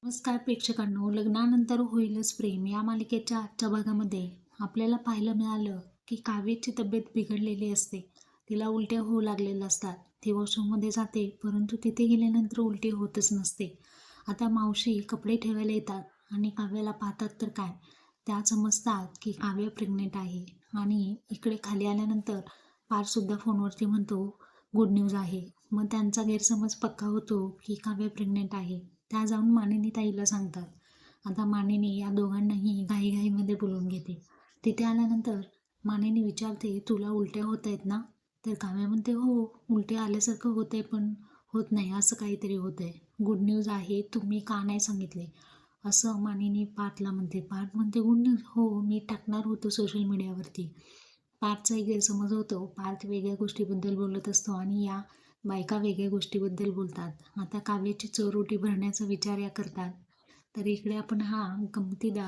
नमस्कार प्रेक्षकांनो, लग्नानंतर होईलच प्रेम या मालिकेच्या आजच्या भागामध्ये आपल्याला पाहायला मिळालं की काव्याची तब्येत बिघडलेली असते. तिला उलट्या होऊ लागलेल्या असतात. ती वॉशरूममध्ये जाते, परंतु तिथे गेल्यानंतर उलटी होतच नसते. आता मावशी कपडे ठेवायला येतात आणि काव्याला पाहतात तर काय, त्या समजतात की काव्य प्रेग्नेंट आहे. आणि इकडे खाली आल्यानंतर पार्थसुद्धा फोनवरती म्हणतो गुड न्यूज आहे. मग त्यांचा गैरसमज पक्का होतो की काव्य प्रेग्नेंट आहे. त्या जाऊन मानिनी ताईला सांगतात. आता मानिनी या दोघांनाही घाईघाईमध्ये बोलवून घेते. तिथे आल्यानंतर मानिनी विचारते, तुला उलट्या होत आहेत ना? तर काव्या म्हणते, हो उलट्या आल्यासारखं होत आहे, पण होत नाही, असं काहीतरी होत आहे. गुड न्यूज आहे, तुम्ही का नाही सांगितले? असं मानिनी पार्थला म्हणते. पार्थ म्हणते, गुड न्यूज? हो, मी टाकणार होतो सोशल मीडियावरती. पार्थचाही गैरसमज होतो. पार्थ वेगळ्या गोष्टीबद्दल बोलत असतो आणि या बायका वेगळ्या गोष्टीबद्दल बोलतात. आता काव्याची चोरोटी भरण्याचा विचार या करतात. तर इकडे आपण हा गमतीदार